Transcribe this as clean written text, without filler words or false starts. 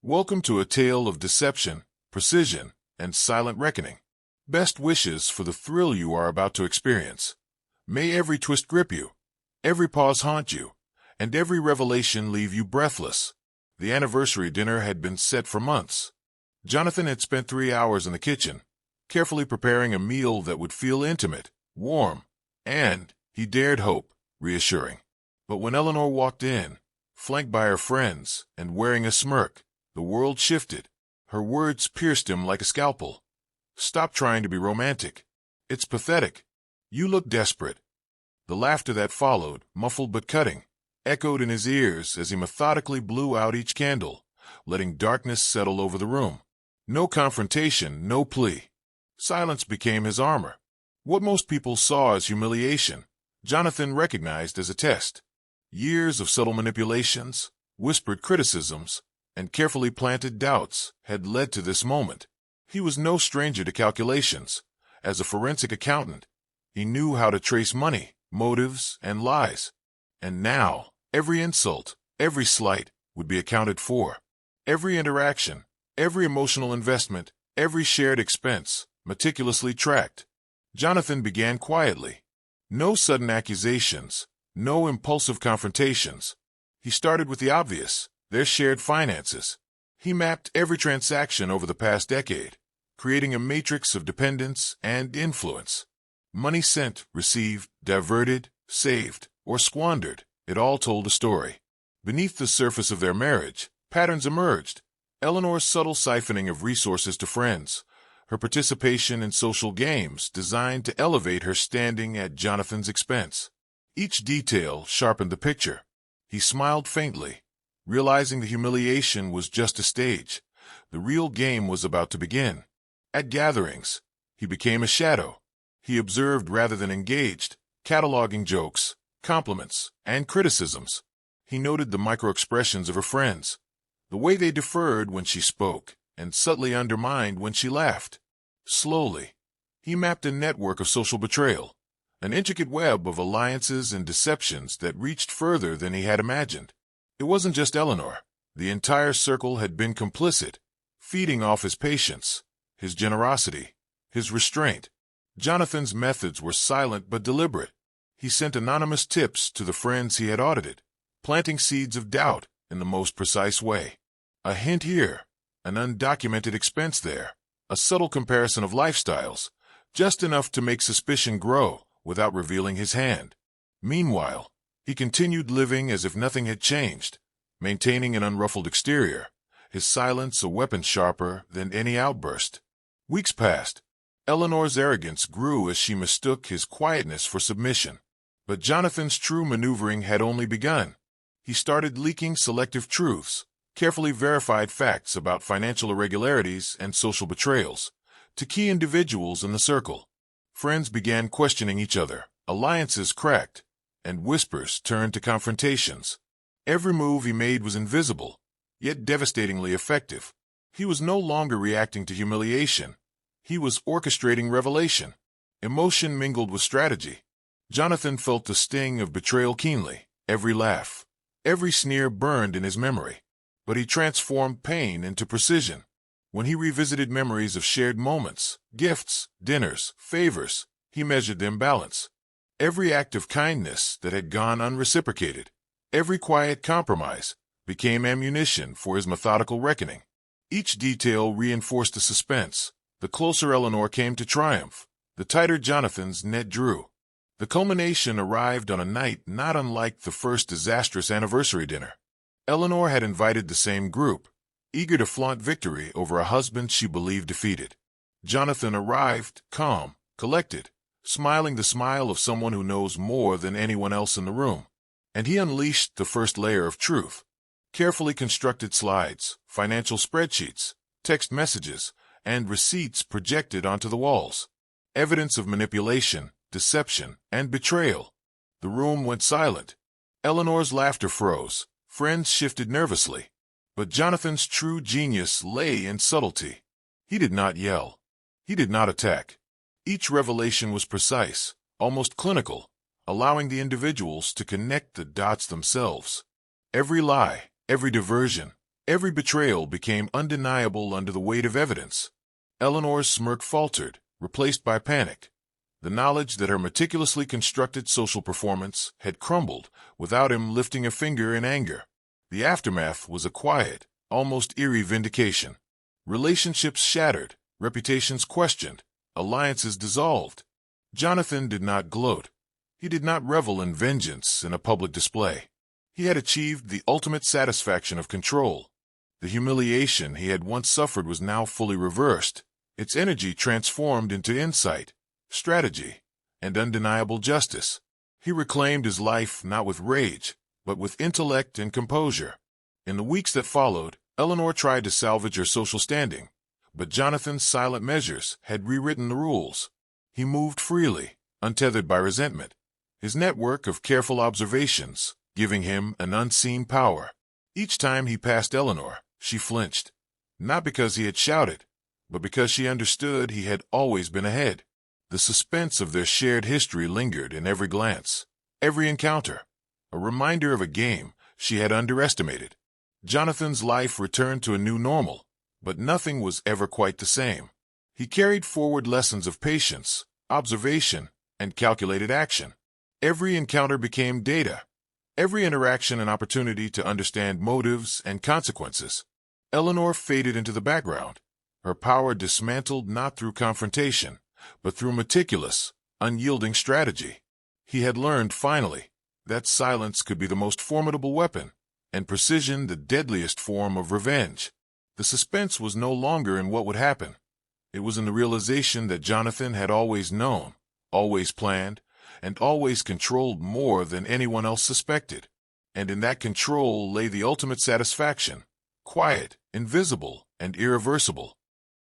Welcome to a tale of deception, precision, and silent reckoning. Best wishes for the thrill you are about to experience. May every twist grip you, every pause haunt you, and every revelation leave you breathless. The anniversary dinner had been set for months. Jonathan had spent 3 hours in the kitchen, carefully preparing a meal that would feel intimate, warm, and, he dared hope, reassuring. But when Eleanor walked in, flanked by her friends and wearing a smirk, the world shifted. Her words pierced him like a scalpel. "Stop trying to be romantic. It's pathetic. You look desperate." The laughter that followed, muffled but cutting, echoed in his ears as he methodically blew out each candle, letting darkness settle over the room. No confrontation, no plea. Silence became his armor. What most people saw as humiliation, Jonathan recognized as a test. Years of subtle manipulations, whispered criticisms, and carefully planted doubts had led to this moment. He was no stranger to calculations. As a forensic accountant, he knew how to trace money, motives, and lies. And now, every insult, every slight, would be accounted for. Every interaction, every emotional investment, every shared expense, meticulously tracked. Jonathan began quietly. No sudden accusations, no impulsive confrontations. He started with the obvious, their shared finances. He mapped every transaction over the past decade, creating a matrix of dependence and influence. Money sent, received, diverted, saved, or squandered, it all told a story. Beneath the surface of their marriage, patterns emerged. Eleanor's subtle siphoning of resources to friends, her participation in social games designed to elevate her standing at Jonathan's expense. Each detail sharpened the picture. He smiled faintly, realizing the humiliation was just a stage. The real game was about to begin. At gatherings, he became a shadow. He observed rather than engaged, cataloging jokes, compliments, and criticisms. He noted the micro-expressions of her friends, the way they deferred when she spoke, and subtly undermined when she laughed. Slowly, he mapped a network of social betrayal, an intricate web of alliances and deceptions that reached further than he had imagined. It wasn't just Eleanor. The entire circle had been complicit, feeding off his patience, his generosity, his restraint. Jonathan's methods were silent but deliberate. He sent anonymous tips to the friends he had audited, planting seeds of doubt in the most precise way. A hint here, an undocumented expense there, a subtle comparison of lifestyles, just enough to make suspicion grow without revealing his hand. Meanwhile, he continued living as if nothing had changed, maintaining an unruffled exterior, his silence a weapon sharper than any outburst. Weeks passed. Eleanor's arrogance grew as she mistook his quietness for submission. But Jonathan's true maneuvering had only begun. He started leaking selective truths, carefully verified facts about financial irregularities and social betrayals, to key individuals in the circle. Friends began questioning each other, alliances cracked, and whispers turned to confrontations. Every move he made was invisible, yet devastatingly effective. He was no longer reacting to humiliation. He was orchestrating revelation. Emotion mingled with strategy. Jonathan felt the sting of betrayal keenly. Every laugh, every sneer burned in his memory. But he transformed pain into precision. When he revisited memories of shared moments, gifts, dinners, favors, he measured them balance. Every act of kindness that had gone unreciprocated, every quiet compromise, became ammunition for his methodical reckoning. Each detail reinforced the suspense. The closer Eleanor came to triumph, the tighter Jonathan's net drew. The culmination arrived on a night not unlike the first disastrous anniversary dinner. Eleanor had invited the same group, eager to flaunt victory over a husband she believed defeated. Jonathan arrived, calm, collected, smiling the smile of someone who knows more than anyone else in the room. And he unleashed the first layer of truth. Carefully constructed slides, financial spreadsheets, text messages, and receipts projected onto the walls. Evidence of manipulation, deception, and betrayal. The room went silent. Eleanor's laughter froze. Friends shifted nervously. But Jonathan's true genius lay in subtlety. He did not yell. He did not attack. Each revelation was precise, almost clinical, allowing the individuals to connect the dots themselves. Every lie, every diversion, Every betrayal became undeniable under the weight of evidence. Eleanor's smirk faltered, replaced by panic. The knowledge that her meticulously constructed social performance had crumbled without him lifting a finger in anger. The aftermath was a quiet, almost eerie vindication. Relationships shattered, reputations questioned, alliances dissolved. Jonathan did not gloat. He did not revel in vengeance in a public display. He had achieved the ultimate satisfaction of control. The humiliation he had once suffered was now fully reversed, its energy transformed into insight, strategy, and undeniable justice. He reclaimed his life not with rage, but with intellect and composure. In the weeks that followed, Eleanor tried to salvage her social standing, but Jonathan's silent measures had rewritten the rules. He moved freely, untethered by resentment, his network of careful observations giving him an unseen power. Each time he passed Eleanor, she flinched, not because he had shouted, but because she understood he had always been ahead. The suspense of their shared history lingered in every glance, every encounter, a reminder of a game she had underestimated. Jonathan's life returned to a new normal, but nothing was ever quite the same. He carried forward lessons of patience, observation, and calculated action. Every encounter became data, every interaction an opportunity to understand motives and consequences. Eleanor faded into the background, her power dismantled not through confrontation, but through meticulous, unyielding strategy. He had learned, finally, that silence could be the most formidable weapon, and precision the deadliest form of revenge. The suspense was no longer in what would happen. It was in the realization that Jonathan had always known, always planned, and always controlled more than anyone else suspected. And in that control lay the ultimate satisfaction, quiet, invisible, and irreversible.